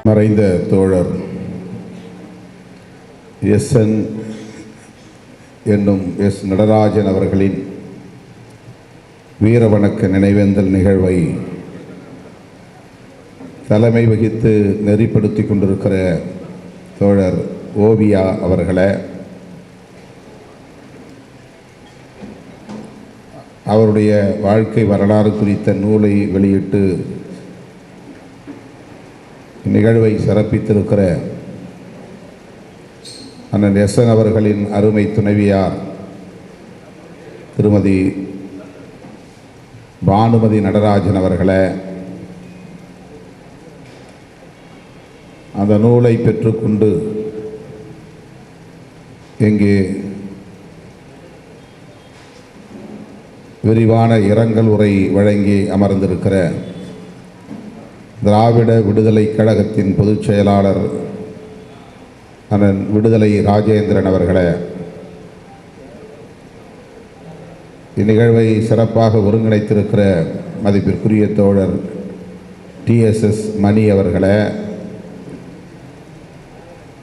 மறைந்த தோழர் எஸ்என் என்னும் எஸ் நடராஜன் அவர்களின் வீரவணக்க நினைவேந்தல் நிகழ்வை தலைமை வகித்து நெறிப்படுத்தி கொண்டிருக்கிற தோழர் ஓவியா அவர்களை, அவருடைய வாழ்க்கை வரலாறு குறித்த நூலை வெளியிட்டு நிகழ்வை சிறப்பித்திருக்கிற அண்ணன் எஸ்என் அவர்களின் அருமை துணைவியார் திருமதி பானுமதி நடராஜன் அவர்களை, அந்த நூலை பெற்றுக்கொண்டு இங்கே விரிவான இரங்கல் உரை வழங்கி அமர்ந்திருக்கிற திராவிட விடுதலை கழகத்தின் பொதுச் செயலாளர் அண்ணன் விடுதலை ராஜேந்திரன் அவர்களை, இந்நிகழ்வை சிறப்பாக ஒருங்கிணைத்திருக்கிற மதிப்பிற்குரிய தோழர் டிஎஸ்எஸ் மணி அவர்களை,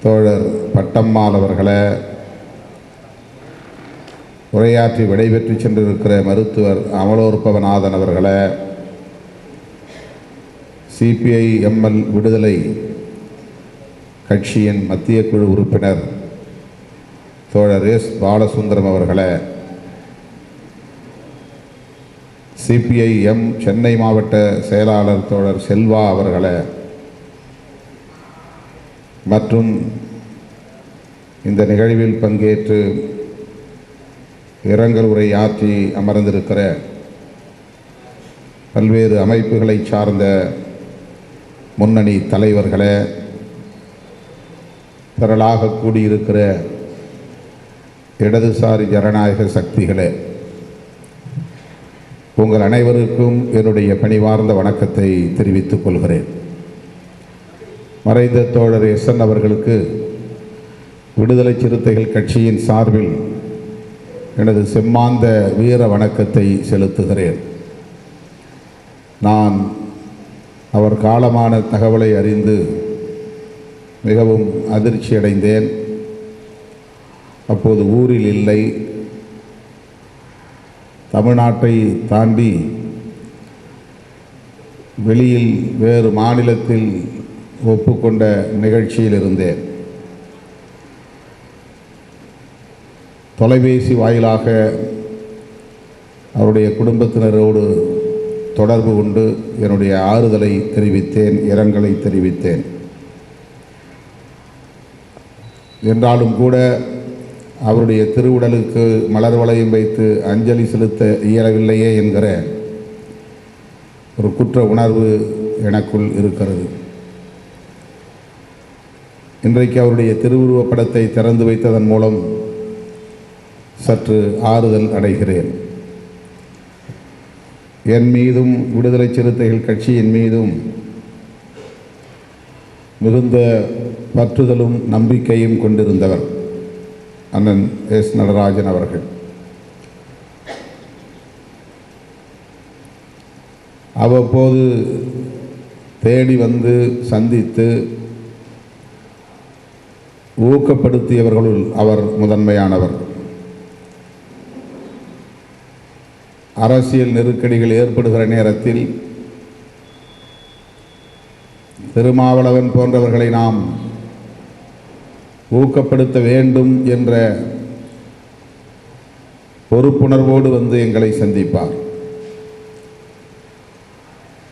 தோழர் பட்டம்மாள் அவர்களை, உரையாற்றி விடைபெற்று சென்றிருக்கிற மருத்துவர் அமலோற்பவநாதன் அவர்களை, சிபிஐ எம்எல் விடுதலை கட்சியின் மத்திய குழு உறுப்பினர் தோழர் எஸ் பாலசுந்தரம் அவர்களை, சிபிஐ எம் சென்னை மாவட்ட செயலாளர் தோழர் செல்வா அவர்களை மற்றும் இந்த நிகழ்வில் பங்கேற்று இரங்கல் உரை ஆற்றி அமர்ந்திருக்கிற பல்வேறு அமைப்புகளை சார்ந்த முன்னணி தலைவர்களே, திரளாக கூடியிருக்கிற இடதுசாரி ஜனநாயக சக்திகளே, உங்கள் அனைவருக்கும் என்னுடைய பணிவார்ந்த வணக்கத்தை தெரிவித்துக் கொள்கிறேன். மறைந்த தோழர் எஸ்என் அவர்களுக்கு விடுதலை சிறுத்தைகள் கட்சியின் சார்பில் எனது செம்மாந்த வீர வணக்கத்தை செலுத்துகிறேன். நான் அவர் காலமான தகவலை அறிந்து மிகவும் அதிர்ச்சி அடைந்தேன். அப்போது ஊரில் இல்லை, தமிழ்நாட்டை தாண்டி வெளியில் வேறு மாநிலத்தில் ஒப்புக்கொண்ட நிகழ்ச்சியில் இருந்தேன். தொலைபேசி வாயிலாக அவருடைய குடும்பத்தினரோடு தொடர்பு கொண்டு என்னுடைய ஆறுதலை தெரிவித்தேன், இரங்கலை தெரிவித்தேன். என்றாலும் கூட அவருடைய திருவுடலுக்கு மலர் வளையம் வைத்து அஞ்சலி செலுத்த இயலவில்லையே என்கிற ஒரு குற்ற உணர்வு எனக்குள் இருக்கிறது. இன்றைக்கு அவருடைய திருவுருவப் படத்தை திறந்து வைத்ததன் மூலம் சற்று ஆறுதல் அடைகிறேன். என் மீதும் விடுதலை சிறுத்தைகள் கட்சியின் மீதும் மிகுந்த பற்றுதலும் நம்பிக்கையும் கொண்டிருந்தவர் அண்ணன் எஸ் நடராஜன் அவர்கள். அவ்வப்போது தேடி வந்து சந்தித்து ஊக்கப்படுத்தியவர்களுள் அவர் முதன்மையானவர். அரசியல் நெருக்கடிகள் ஏற்படுகிற நேரத்தில் திருமாவளவன் போன்றவர்களை நாம் ஊக்கப்படுத்த வேண்டும் என்ற பொறுப்புணர்வோடு வந்து எங்களை சந்திப்பார்.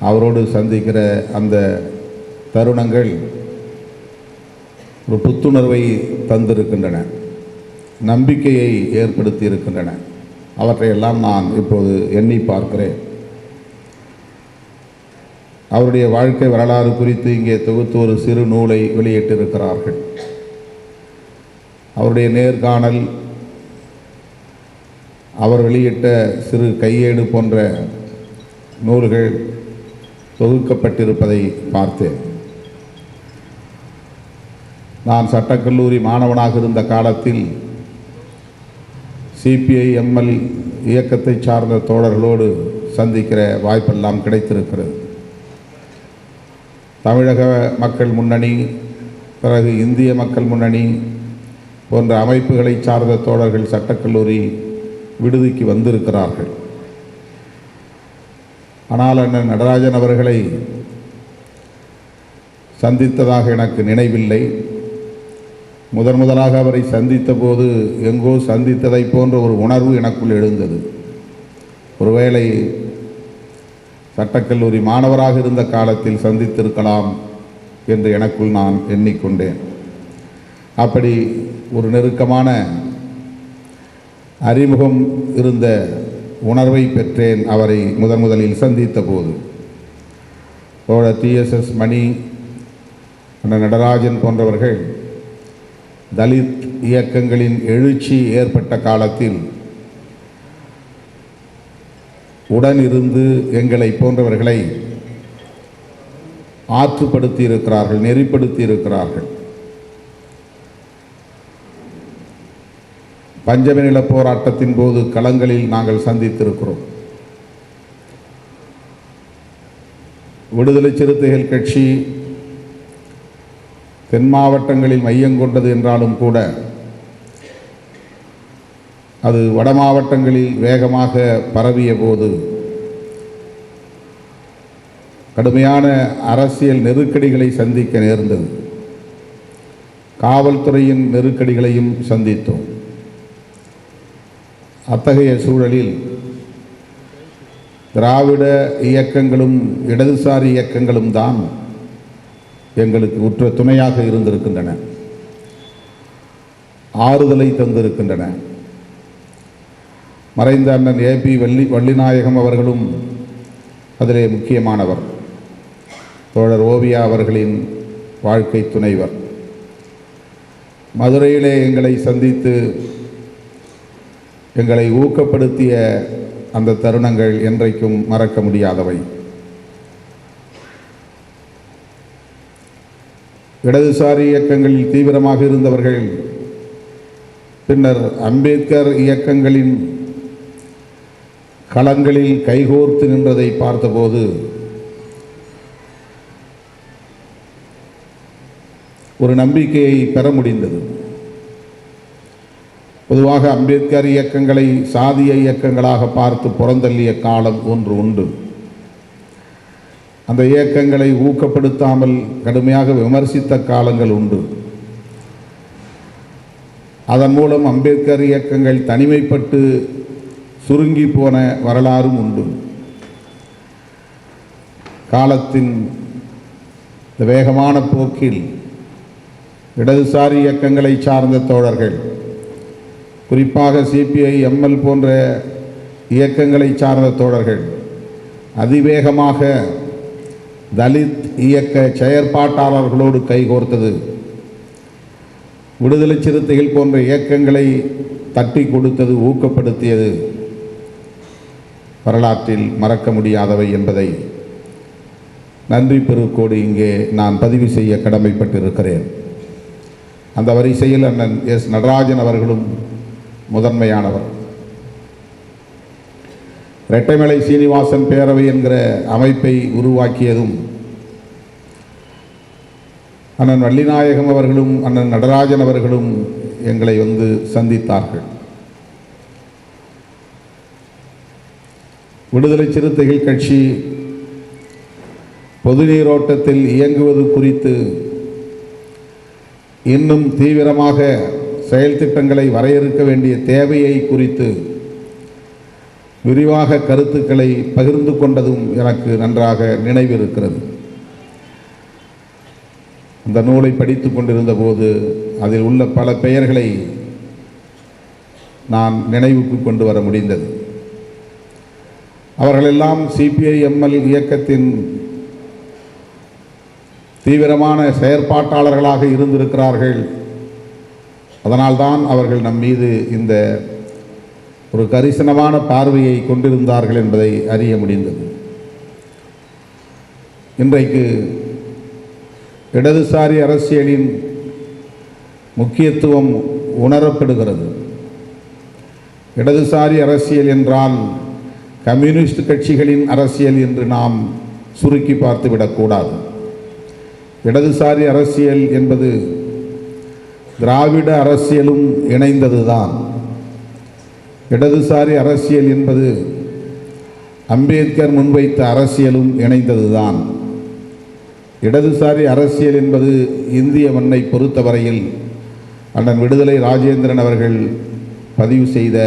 அவரோடு சந்திக்கிற அந்த தருணங்கள் ஒரு புத்துணர்வை தந்திருக்கின்றன, நம்பிக்கையை ஏற்படுத்தி இருக்கின்றன. அவற்றையெல்லாம் நான் இப்போது எண்ணி பார்க்கிறேன். அவருடைய வாழ்க்கை வரலாறு குறித்து இங்கே தொகுத்து ஒரு சிறு நூலை வெளியிட்டிருக்கிறார்கள். அவருடைய நேர்காணல், அவர் வெளியிட்ட சிறு கையேடு போன்ற நூல்கள் தொகுக்கப்பட்டிருப்பதை பார்த்தேன். நான் சட்டக்கல்லூரி மாணவனாக இருந்த காலத்தில் சிபிஐ எம்எல் இயக்கத்தை சார்ந்த தோழர்களோடு சந்திக்கிற வாய்ப்பெல்லாம் கிடைத்திருக்கிறது. தமிழக மக்கள் முன்னணி, பிறகு இந்திய மக்கள் முன்னணி போன்ற அமைப்புகளை சார்ந்த தோழர்கள் சட்டக்கல்லூரி விடுதிக்கு வந்திருக்கிறார்கள். ஆனால் அண்ணன் நடராஜன் அவர்களை சந்தித்ததாக எனக்கு நினைவில்லை. முதலாக அவரை சந்தித்த போது எங்கோ சந்தித்ததை போன்ற ஒரு உணர்வு எனக்குள் எழுந்தது. ஒருவேளை சட்டக்கல்லூரி மாணவராக இருந்த காலத்தில் சந்தித்திருக்கலாம் என்று எனக்குள் நான் எண்ணிக்கொண்டேன். அப்படி ஒரு நெருக்கமான அறிமுகம் இருந்த உணர்வை பெற்றேன் அவரை முதலில் சந்தித்த போது. தோழர் TSS மணி, அண்ணன் நடராஜன் போன்றவர்கள் தலித் இயக்கங்களின் எழுச்சி ஏற்பட்ட காலத்தில் உடன் இருந்து எங்களை போன்றவர்களை ஆற்றுப்படுத்தி இருக்கிறார்கள், நெறிப்படுத்தி இருக்கிறார்கள். பஞ்சமி நில போராட்டத்தின் போது களங்களில் நாங்கள் சந்தித்திருக்கிறோம். விடுதலை சிறுத்தைகள் கட்சி தென் மாவட்டங்களில் மையங்கொண்டது என்றாலும் கூட அது வட மாவட்டங்களில் வேகமாக பரவிய போது கடுமையான அரசியல் நெருக்கடிகளை சந்திக்க நேர்ந்தது. காவல்துறையின் நெருக்கடிகளையும் சந்தித்தோம். அத்தகைய சூழலில் திராவிட இயக்கங்களும் இடதுசாரி இயக்கங்களும் தான் எங்களுக்கு உற்ற துணையாக இருந்திருக்கின்றன, ஆறுதலை தந்திருக்கின்றன. மறைந்த அண்ணன் AP வள்ளிநாயகம் அவர்களும் அதிலே முக்கியமானவர். தோழர் ஓவியா அவர்களின் வாழ்க்கை துணைவர். மதுரையிலே எங்களை சந்தித்து எங்களை ஊக்கப்படுத்திய அந்த தருணங்கள் என்றைக்கும் மறக்க முடியாதவை. இடதுசாரி இயக்கங்களில் தீவிரமாக இருந்தவர்கள் பின்னர் அம்பேத்கர் இயக்கங்களின் களங்களில் கைகோர்த்து நின்றதை பார்த்தபோது ஒரு நம்பிக்கையை பெற முடிந்தது. பொதுவாக அம்பேத்கர் இயக்கங்களை சாதிய இயக்கங்களாக பார்த்து புறந்தள்ளிய காலம் ஒன்று உண்டு. அந்த இயக்கங்களை ஊக்கப்படுத்தாமல் கடுமையாக விமர்சித்த காலங்கள் உண்டு. அதன் மூலம் அம்பேத்கர் இயக்கங்கள் தனிமைப்பட்டு சுருங்கி போன வரலாறும் உண்டு. காலத்தின் வேகமான போக்கில் இடதுசாரி இயக்கங்களை சார்ந்த தோழர்கள், குறிப்பாக CPI ML போன்ற இயக்கங்களை சார்ந்த தோழர்கள் அதிவேகமாக தலித் இயக்க செயற்பாட்டாளர்களோடு கைகோர்த்தது, விடுதலை சிறுத்தைகள் போன்ற இயக்கங்களை தட்டி கொடுத்தது, ஊக்கப்படுத்தியது வரலாற்றில் மறக்க முடியாதவை என்பதை நன்றி பெருக்கோடு இங்கே நான் பதிவு செய்ய கடமைப்பட்டிருக்கிறேன். அந்த வரிசையில் அண்ணன் S. நடராஜன் அவர்களும் முதன்மையானவர். இரட்டைமலை சீனிவாசன் பேரவை என்கிற அமைப்பை உருவாக்கியதும் அண்ணன் வள்ளிநாயகம் அவர்களும் அண்ணன் நடராஜன் அவர்களும் எங்களை வந்து சந்தித்தார்கள். விடுதலை சிறுத்தைகள் கட்சி பொது நீரோட்டத்தில் இயங்குவது குறித்து இன்னும் தீவிரமாக செயல் திட்டங்களை வரையறுக்க வேண்டிய தேவையை குறித்து விரிவாக கருத்துக்களை பகிர்ந்து கொண்டதும் எனக்கு நன்றாக நினைவிருக்கிறது. அந்த நூலை படித்து கொண்டிருந்த போது அதில் உள்ள பல பெயர்களை நான் நினைவுக்கு கொண்டு வர முடிந்தது. அவர்களெல்லாம் CPI ML இயக்கத்தின் தீவிரமான செயற்பாட்டாளர்களாக இருந்திருக்கிறார்கள். அதனால்தான் அவர்கள் நம் மீது இந்த ஒரு கரிசனமான பார்வையை கொண்டிருந்தார்கள் என்பதை அறிய முடிந்தது. இன்றைக்கு இடதுசாரி அரசியலின் முக்கியத்துவம் உணரப்படுகிறது. இடதுசாரி அரசியல் என்றால் கம்யூனிஸ்ட் கட்சிகளின் அரசியல் என்று நாம் சுருக்கி பார்த்துவிடக்கூடாது. இடதுசாரி அரசியல் என்பது திராவிட அரசியலும் இணைந்ததுதான். இடதுசாரி அரசியல் என்பது அம்பேத்கர் முன்வைத்த அரசியலும் இணைந்ததுதான். இடதுசாரி அரசியல் என்பது இந்திய மண்ணை பொறுத்தவரையில் அண்ணன் விடுதலை ராஜேந்திரன் அவர்கள் பதிவு செய்த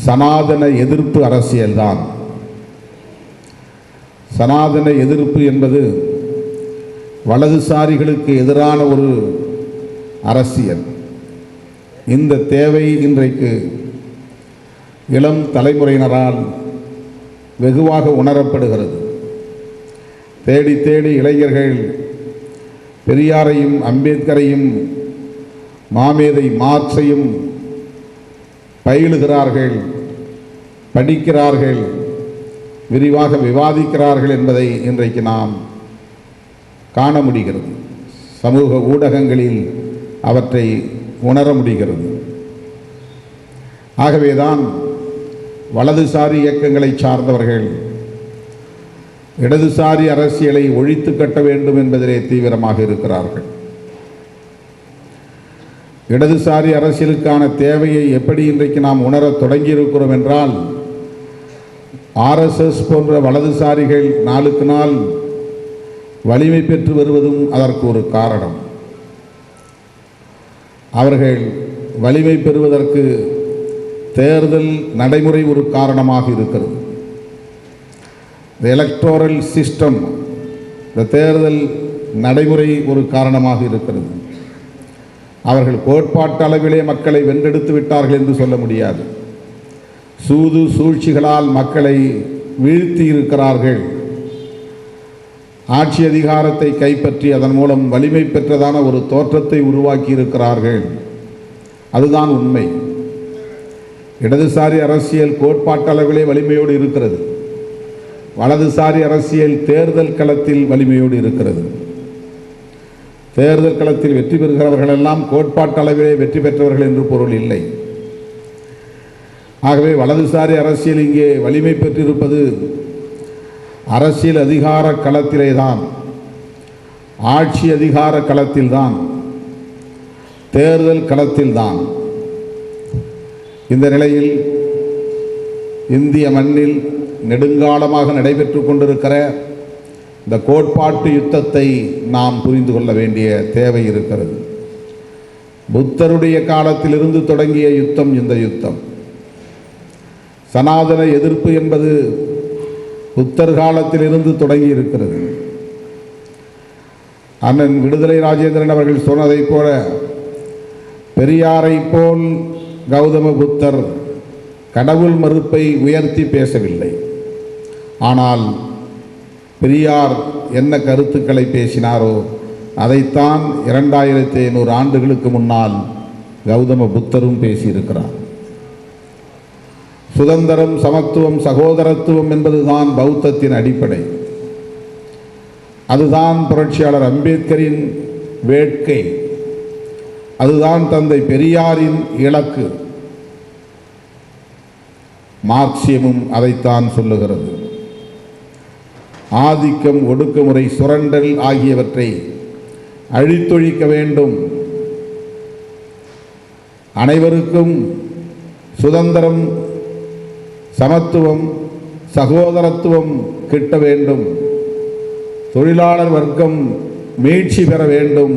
சனாதன எதிர்ப்பு அரசியல்தான். சனாதன எதிர்ப்பு என்பது வலதுசாரிகளுக்கு எதிரான ஒரு அரசியல். இந்த தேவை இன்றைக்கு இளம் தலைமுறையினரால் வெகுவாக உணரப்படுகிறது. தேடி தேடி இளைஞர்கள் பெரியாரையும் அம்பேத்கரையும் மாமேதை மார்க்ஸையும் பயிலுகிறார்கள், படிக்கிறார்கள், விரிவாக விவாதிக்கிறார்கள் என்பதை இன்றைக்கு நாம் காண முடிகிறது. சமூக ஊடகங்களில் அவற்றை உணர முடிகிறது. ஆகவேதான் வலதுசாரி இயக்கங்களை சார்ந்தவர்கள் இடதுசாரி அரசியலை ஒழித்து கட்ட வேண்டும் என்பதிலே தீவிரமாக இருக்கிறார்கள். இடதுசாரி அரசியலுக்கான தேவையை எப்படி இன்றைக்கு நாம் உணரத் தொடங்கியிருக்கிறோம் என்றால், RSS போன்ற வலதுசாரிகள் நாளுக்கு நாள் வலிமை பெற்று வருவதும் அதற்கு ஒரு காரணம். அவர்கள் வலிமை பெறுவதற்கு தேர்தல் நடைமுறை ஒரு காரணமாக இருக்கிறது. எலக்டோரல் சிஸ்டம், இந்த தேர்தல் நடைமுறை ஒரு காரணமாக இருக்கிறது. அவர்கள் கோட்பாட்டு அளவிலே மக்களை வென்றெடுத்து விட்டார்கள் என்று சொல்ல முடியாது. சூது சூழ்ச்சிகளால் மக்களை வீழ்த்தி இருக்கிறார்கள். ஆட்சி அதிகாரத்தை கைப்பற்றி அதன் மூலம் வலிமை பெற்றதான ஒரு தோற்றத்தை உருவாக்கி இருக்கிறார்கள். அதுதான் உண்மை. இடதுசாரி அரசியல் கோட்பாட்டளவிலே வலிமையோடு இருக்கிறது. வலதுசாரி அரசியல் தேர்தல் களத்தில் வலிமையோடு இருக்கிறது. தேர்தல் களத்தில் வெற்றி பெறுகிறவர்கள் எல்லாம் கோட்பாட்டளவிலே வெற்றி பெற்றவர்கள் என்று பொருள் இல்லை. ஆகவே வலதுசாரி அரசியல் இங்கே வலிமை பெற்றிருப்பது அரசியல் அதிகார களத்திலே தான், ஆட்சி அதிகார களத்தில்தான், தேர்தல் களத்தில்தான். இந்த நிலையில் இந்திய மண்ணில் நெடுங்காலமாக நடைபெற்று கொண்டிருக்கிற இந்த கோட்பாட்டு யுத்தத்தை நாம் புரிந்து கொள்ள வேண்டிய தேவை இருக்கிறது. புத்தருடைய காலத்திலிருந்து தொடங்கிய யுத்தம் இந்த யுத்தம். சனாதன எதிர்ப்பு என்பது புத்தர் காலத்திலிருந்து தொடங்கி இருக்கிறது. அண்ணன் விடுதலை ராஜேந்திரன் அவர்கள் சொன்னதைப் போல பெரியாரை போல் கௌதம புத்தர் கடவுள் மறுப்பை உயர்த்தி பேசவில்லை. ஆனால் பெரியார் என்ன கருத்துக்களை பேசினாரோ அதைத்தான் 2500 ஆண்டுகளுக்கு முன்னால் கௌதம புத்தரும் பேசியிருக்கிறார். சுதந்திரம், சமத்துவம், சகோதரத்துவம் என்பதுதான் பௌத்தத்தின் அடிப்படை. அதுதான் புரட்சியாளர் அம்பேத்கரின் வேட்கை. அதுதான் தந்தை பெரியாரின் இலக்கு. மார்க்சியமும் அதைத்தான் சொல்லுகிறது. ஆதிக்கம், ஒடுக்குமுறை, சுரண்டல் ஆகியவற்றை அழித்தொழிக்க வேண்டும். அனைவருக்கும் சுதந்திரம், சமத்துவம், சகோதரத்துவம் கிட்ட வேண்டும். தொழிலாளர் வர்க்கம் மீட்சி பெற வேண்டும்.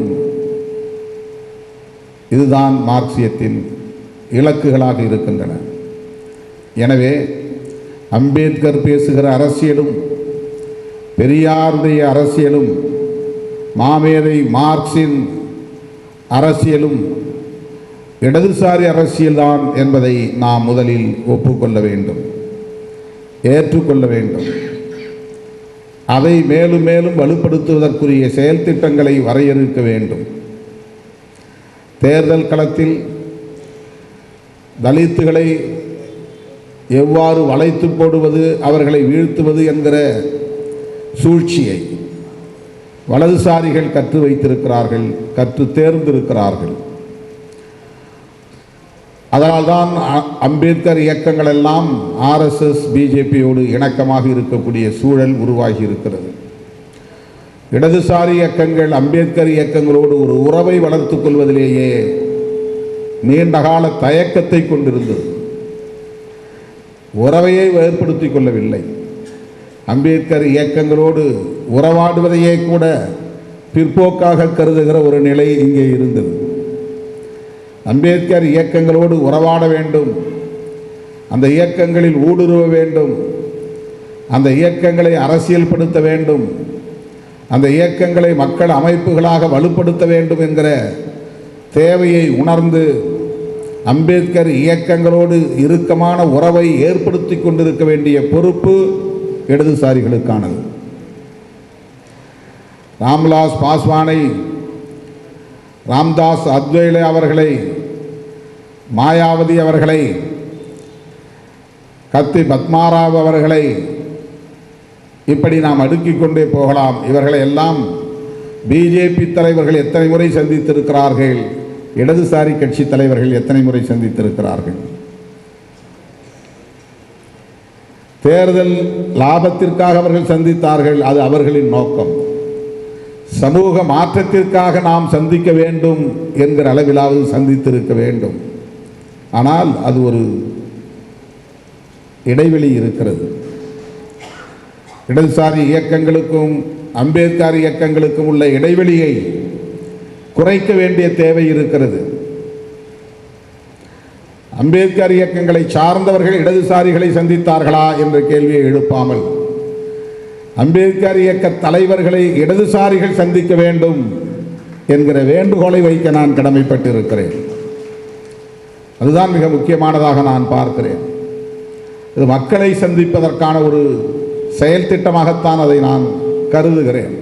இதுதான் மார்க்சியத்தின் இலக்குகளாக இருக்கின்றன. எனவே அம்பேத்கர் பேசுகிற அரசியலும் பெரியாருடைய அரசியலும் மாமேதை மார்க்சின் அரசியலும் இடதுசாரி அரசியல்தான் என்பதை நாம் முதலில் ஒப்புக்கொள்ள வேண்டும், ஏற்றுக்கொள்ள வேண்டும். அதை மேலும் மேலும் வலுப்படுத்துவதற்குரிய செயல் திட்டங்களை வரையறுக்க வேண்டும். தேர்தல் களத்தில் தலித்துகளை எவ்வாறு வளைத்து போடுவது, அவர்களை வீழ்த்துவது என்கிற சூழ்ச்சியை வலதுசாரிகள் கற்று வைத்திருக்கிறார்கள், கற்று தேர்ந்திருக்கிறார்கள். அதனால்தான் அம்பேத்கர் இயக்கங்கள் எல்லாம் ஆர்எஸ்எஸ் பிஜேபியோடு இணக்கமாக இருக்கக்கூடிய சூழல் உருவாகி இருக்கிறது. இடதுசாரி இயக்கங்கள் அம்பேத்கர் இயக்கங்களோடு ஒரு உறவை வளர்த்துக் கொள்வதிலேயே நீண்டகால தயக்கத்தை கொண்டிருந்தது. உறவையை ஏற்படுத்திக் கொள்ளவில்லை. அம்பேத்கர் இயக்கங்களோடு உறவாடுவதையே கூட பிற்போக்காக கருதுகிற ஒரு நிலை இங்கே இருந்தது. அம்பேத்கர் இயக்கங்களோடு உறவாட வேண்டும், அந்த இயக்கங்களில் ஊடுருவ வேண்டும், அந்த இயக்கங்களை அரசியல்படுத்த வேண்டும், அந்த இயக்கங்களை மக்கள் அமைப்புகளாக வலுப்படுத்த வேண்டும் என்கிற தேவையை உணர்ந்து அம்பேத்கர் இயக்கங்களோடு இறுக்கமான உறவை ஏற்படுத்தி கொண்டிருக்க வேண்டிய பொறுப்பு இடதுசாரிகளுக்கானது. ராம்விலாஸ் பாஸ்வானை, ராம்தாஸ் அத்வைலே அவர்களை, மாயாவதி அவர்களை, கத்தி பத்மாராவ் அவர்களை, இப்படி நாம் அடுக்கிக் கொண்டே போகலாம். இவர்களை எல்லாம் பிஜேபி தலைவர்கள் எத்தனை முறை சந்தித்திருக்கிறார்கள், இடதுசாரி கட்சி தலைவர்கள் எத்தனை முறை சந்தித்திருக்கிறார்கள். தேர்தல் லாபத்திற்காக அவர்கள் சந்தித்தார்கள், அது அவர்களின் நோக்கம். சமூக மாற்றத்திற்காக நாம் சந்திக்க வேண்டும் என்கிற அளவிலாவது சந்தித்திருக்க வேண்டும். ஆனால் அது ஒரு இடைவெளி இருக்கிறது. இடதுசாரி இயக்கங்களுக்கும் அம்பேத்கர் இயக்கங்களுக்கும் உள்ள இடைவெளியை குறைக்க வேண்டிய தேவை இருக்கிறது. அம்பேத்கர் இயக்கங்களை சார்ந்தவர்கள் இடதுசாரிகளை சந்தித்தார்களா என்ற கேள்வியை எழுப்பாமல், அம்பேத்கர் இயக்க தலைவர்களை இடதுசாரிகள் சந்திக்க வேண்டும் என்கிற வேண்டுகோளை வைக்க நான் கடமைப்பட்டிருக்கிறேன். அதுதான் மிக முக்கியமானதாக நான் பார்க்கிறேன். இது மக்களை சந்திப்பதற்கான ஒரு செயல் திட்டமாகத்தான் அதை நான் கருதுகிறேன்.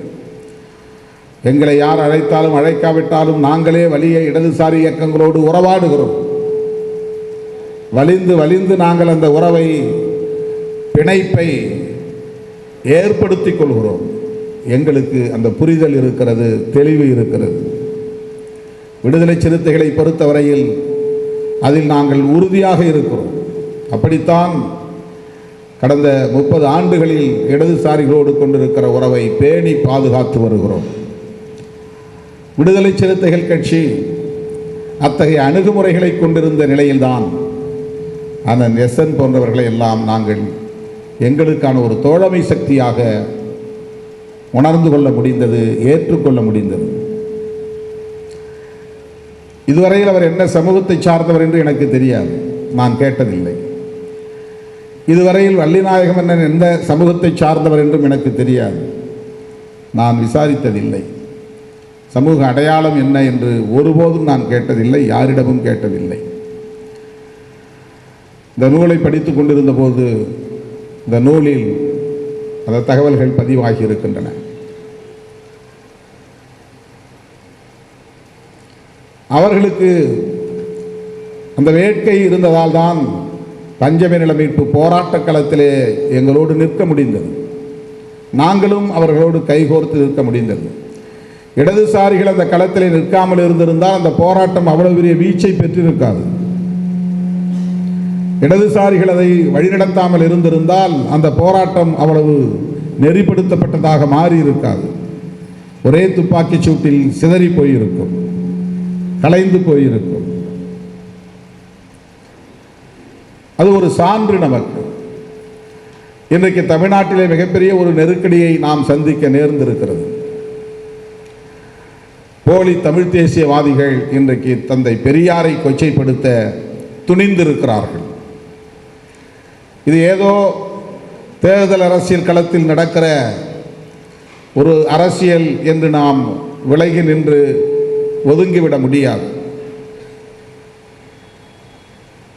எங்களை யார் அழைத்தாலும் அழைக்காவிட்டாலும் நாங்களே வலிய இடதுசாரி இயக்கங்களோடு உறவாடுகிறோம். வலிந்து வலிந்து நாங்கள் அந்த உறவை, பிணைப்பை ஏற்படுத்தி கொள்கிறோம். எங்களுக்கு அந்த புரிதல் இருக்கிறது, தெளிவு இருக்கிறது. விடுதலை சிறுத்தைகளை பொறுத்தவரையில் அதில் நாங்கள் உறுதியாக இருக்கிறோம். அப்படித்தான் கடந்த 30 ஆண்டுகளில் இடதுசாரிகளோடு கொண்டிருக்கிற உறவை பேணி பாதுகாத்து வருகிறோம். விடுதலை சிறுத்தைகள் கட்சி அத்தகைய அணுகுமுறைகளை கொண்டிருந்த நிலையில்தான் அண்ணன் எஸ்என் போன்றவர்களை எல்லாம் நாங்கள் எங்களுக்கான ஒரு தோழமை சக்தியாக உணர்ந்து கொள்ள முடிந்தது, ஏற்றுக்கொள்ள முடிந்தது. இதுவரையில் அவர் என்ன சமூகத்தை சார்ந்தவர் என்று எனக்கு தெரியாது, நான் கேட்டதில்லை. இதுவரையில் வள்ளிநாயகம் என்ன எந்த சமூகத்தை சார்ந்தவர் என்றும் எனக்கு தெரியாது, நான் விசாரித்ததில்லை. சமூக அடையாளம் என்ன என்று ஒருபோதும் நான் கேட்டதில்லை, யாரிடமும் கேட்டதில்லை. இந்த நூலை படித்து கொண்டிருந்த போது இந்த நூலில் அந்த தகவல்கள் பதிவாகி இருக்கின்றன. அவர்களுக்கு அந்த வேட்கை இருந்ததால் தான் பஞ்சமி நில மீட்பு போராட்ட களத்திலே எங்களோடு நிற்க முடிந்தது. நாங்களும் அவர்களோடு கைகோர்த்து நிற்க முடிந்தது. இடதுசாரிகள் அந்த களத்திலே நிற்காமல் இருந்திருந்தால் அந்த போராட்டம் அவ்வளவு பெரிய வீச்சை பெற்றிருக்காது. இடதுசாரிகள் அதை வழிநடத்தாமல் இருந்திருந்தால் அந்த போராட்டம் அவ்வளவு நெறிப்படுத்தப்பட்டதாக மாறி இருக்காது. ஒரே துப்பாக்கிச் சூட்டில் சிதறி போயிருக்கும், கலைந்து போயிருக்கும். அது ஒரு சான்று நமக்கு. இன்றைக்கு தமிழ்நாட்டிலே மிகப்பெரிய ஒரு நெருக்கடியை நாம் சந்திக்க நேர்ந்திருக்கிறது. போலி தமிழ் தேசியவாதிகள் இன்றைக்கு தந்தை பெரியாரை கொச்சைப்படுத்த துணிந்திருக்கிறார்கள். இது ஏதோ தேர்தல் அரசியல் களத்தில் நடக்கிற ஒரு அரசியல் என்று நாம் விலகி நின்று ஒதுங்கிவிட முடியாது.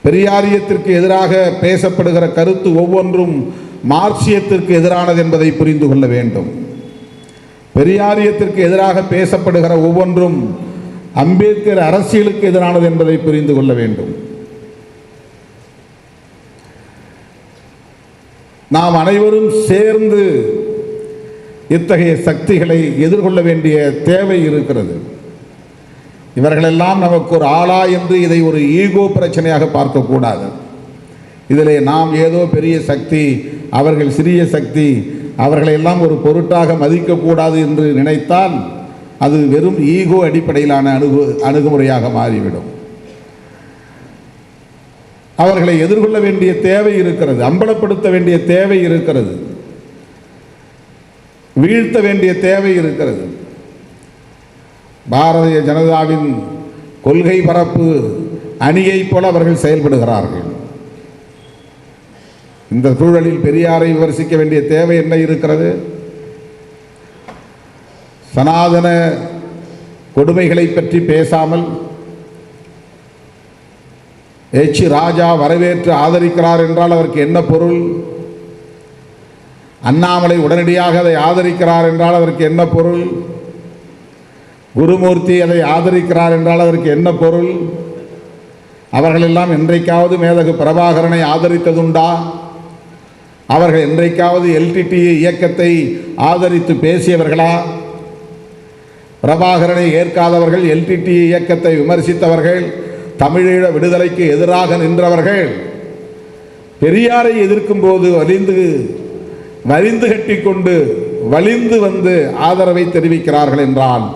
பெரியாரியத்திற்கு எதிராக பேசப்படுகிற கருத்து ஒவ்வொன்றும் மார்க்சியத்திற்கு எதிரானது என்பதை புரிந்து கொள்ள வேண்டும். பெரியாரியத்திற்கு எதிராக பேசப்படுகிற ஒவ்வொன்றும் அம்பேத்கர் அரசியலுக்கு எதிரானது என்பதை புரிந்து கொள்ள வேண்டும். நாம் அனைவரும் சேர்ந்து இத்தகைய சக்திகளை எதிர்கொள்ள வேண்டிய தேவை இருக்கிறது. இவர்களெல்லாம் நமக்கு ஒரு ஆளா என்று இதை ஒரு ஈகோ பிரச்சனையாக பார்க்கக்கூடாது. இதில் நாம் ஏதோ பெரிய சக்தி, அவர்கள் சிறிய சக்தி, அவர்களையெல்லாம் ஒரு பொருட்டாக மதிக்கக்கூடாது என்று நினைத்தால் அது வெறும் ஈகோ அடிப்படையிலான அணுகுமுறையாக மாறிவிடும். அவர்களை எதிர்கொள்ள வேண்டிய தேவை இருக்கிறது, அம்பலப்படுத்த வேண்டிய தேவை இருக்கிறது, வீழ்த்த வேண்டிய தேவை இருக்கிறது. பாரதிய ஜனதாவின் கொள்கை பரப்பு அணியைப் போல அவர்கள் செயல்படுகிறார்கள். இந்த சூழலில் பெரியாரை விமர்சிக்க வேண்டிய தேவை என்ன இருக்கிறது? சனாதன கொடுமைகளை பற்றி பேசாமல் எச் ராஜா வரவேற்று ஆதரிக்கிறார் என்றால் அதற்கு என்ன பொருள்? அண்ணாமலை உடனடியாக அதை ஆதரிக்கிறார் என்றால் அதற்கு என்ன பொருள்? குருமூர்த்தி அதை ஆதரிக்கிறார் என்றால் அதற்கு என்ன பொருள்? அவர்களெல்லாம் என்றைக்காவது மேதகு பிரபாகரனை ஆதரித்ததுண்டா? அவர்கள் என்றைக்காவது எல்டிடி இயக்கத்தை ஆதரித்து பேசியவர்களா? பிரபாகரனை ஏற்காதவர்கள், எல்டிடி இயக்கத்தை விமர்சித்தவர்கள், தமிழீழ விடுதலைக்கு எதிராக நின்றவர்கள் பெரியாரை எதிர்க்கும் போது வலிந்து கட்டிக்கொண்டு வலிந்து வந்து ஆதரவை தெரிவிக்கிறார்கள் என்றால்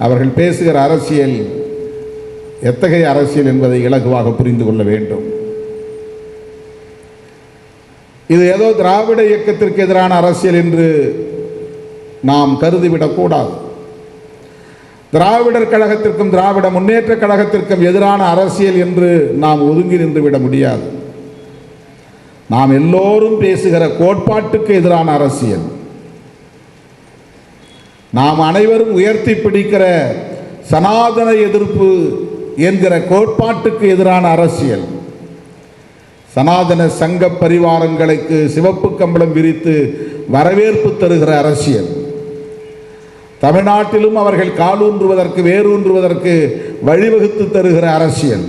அவர்கள் பேசுகிற அரசியல் எத்தகைய அரசியல் என்பதை இலகுவாக புரிந்து கொள்ள வேண்டும். இது ஏதோ திராவிட இயக்கத்திற்கு எதிரான அரசியல் என்று நாம் கருதிவிடக்கூடாது. திராவிடர் கழகத்திற்கும் திராவிட முன்னேற்ற கழகத்திற்கும் எதிரான அரசியல் என்று நாம் ஒதுங்கி நின்று விட முடியாது. நாம் எல்லோரும் பேசுகிற கோட்பாட்டுக்கு எதிரான அரசியல், நாம் அனைவரும் உயர்த்தி பிடிக்கிற சனாதன எதிர்ப்பு என்கிற கோட்பாட்டுக்கு எதிரான அரசியல், சனாதன சங்க பரிவாரங்களுக்கு சிவப்பு கம்பளம் விரித்து வரவேற்பு தருகிற அரசியல், தமிழ்நாட்டிலும் அவர்கள் காலூன்றுவதற்கு வேரூன்றுவதற்கு வழிவகுத்து தருகிற அரசியல்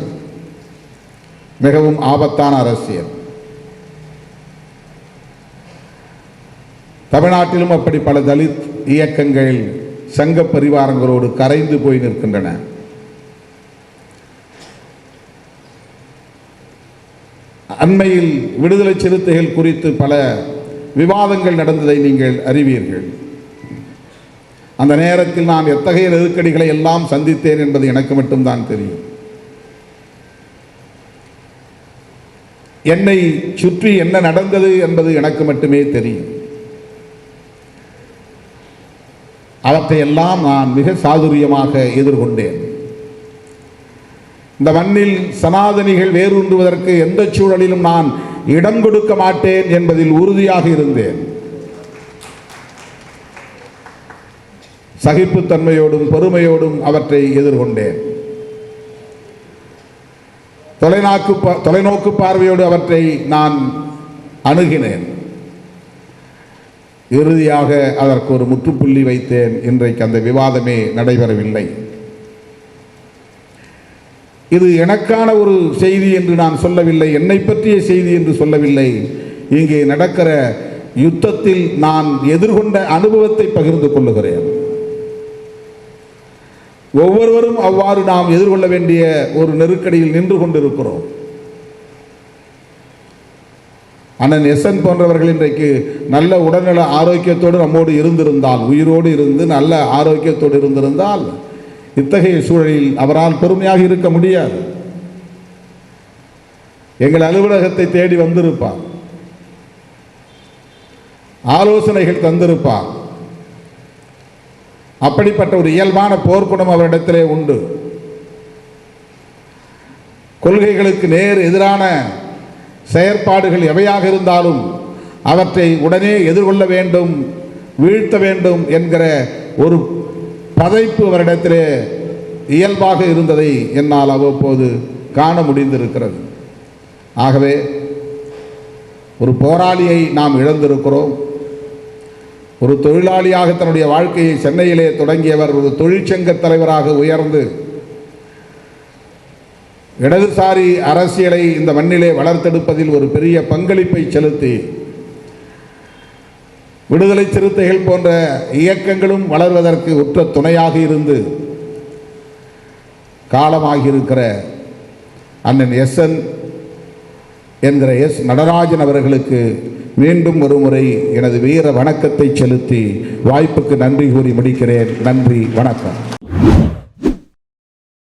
மிகவும் ஆபத்தான அரசியல். தமிழ்நாட்டிலும் அப்படி பல தலித் இயக்கங்கள் சங்க பரிவாரங்களோடு கரைந்து போய் நிற்கின்றன. அண்மையில் விடுதலை சிறுத்தைகள் குறித்து பல விவாதங்கள் நடந்ததை நீங்கள் அறிவீர்கள். அந்த நேரத்தில் நான் எத்தகைய நெருக்கடிகளை எல்லாம் சந்தித்தேன் என்பது எனக்கு மட்டும்தான் தெரியும். என்னை சுற்றி என்ன நடந்தது என்பது எனக்கு மட்டுமே தெரியும். அவற்றையெல்லாம் நான் மிக சாதுரியமாக எதிர்கொண்டேன். இந்த மண்ணில் சனாதனிகள் வேரூன்றுவதற்கு எந்த சூழலிலும் நான் இடம் கொடுக்க மாட்டேன் என்பதில் உறுதியாக இருந்தேன். சகிப்புத்தன்மையோடும் பொறுமையோடும் அவற்றை எதிர்கொண்டேன். தொலைநோக்கு பார்வையோடு அவற்றை நான் அணுகினேன். இறுதியாக அதற்கு ஒரு முற்றுப்புள்ளி வைத்தேன். இன்றைக்கு அந்த விவாதமே நடைபெறவில்லை. இது எனக்கான ஒரு செய்தி என்று நான் சொல்லவில்லை, என்னை பற்றிய செய்தி என்று சொல்லவில்லை. இங்கே நடக்கிற யுத்தத்தில் நான் எதிர்கொண்ட அனுபவத்தை பகிர்ந்து கொள்ளுகிறேன். ஒவ்வொருவரும் அவ்வாறு நாம் எதிர்கொள்ள வேண்டிய ஒரு நெருக்கடியில் நின்று கொண்டிருக்கிறோம். அண்ணன் எஸ்என் போன்றவர்கள் இன்றைக்கு நல்ல உடல்நல ஆரோக்கியத்தோடு நம்மோடு இருந்திருந்தால், உயிரோடு இருந்து நல்ல ஆரோக்கியத்தோடு இருந்திருந்தால் இத்தகைய சூழலில் அவரால் பொறுமையாக இருக்க முடியாது. எங்கள் அலுவலகத்தை தேடி வந்திருப்பார், ஆலோசனைகள் தந்திருப்பார். அப்படிப்பட்ட ஒரு இயல்பான போர்க்குணம் அவரிடத்திலே உண்டு. கொள்கைகளுக்கு நேர் எதிரான செயற்பாடுகள் எவையாக இருந்தாலும் அவற்றை உடனே எதிர்கொள்ள வேண்டும், வீழ்த்த வேண்டும் என்கிற ஒரு பதைப்பு அவரிடத்திலே இயல்பாக இருந்ததை என்னால் அவ்வப்போது காண முடிந்திருக்கிறது. ஆகவே ஒரு போராளியை நாம் இழந்திருக்கிறோம். ஒரு தொழிலாளியாக தன்னுடைய வாழ்க்கையை சென்னையிலே தொடங்கியவர் ஒரு தொழிற்சங்க தலைவராக உயர்ந்து இடதுசாரி அரசியலை இந்த மண்ணிலே வளர்த்தெடுப்பதில் ஒரு பெரிய பங்களிப்பை செலுத்தி விடுதலை சிறுத்தைகள் போன்ற இயக்கங்களும் வளர்வதற்கு உற்ற துணையாக இருந்து காலமாகியிருக்கிற அண்ணன் எஸ்என் என்கிற எஸ் நடராஜன் அவர்களுக்கு மீண்டும் ஒருமுறை எனது வீர வணக்கத்தை செலுத்தி வாய்ப்புக்கு நன்றி கூறி முடிக்கிறேன். நன்றி, வணக்கம்.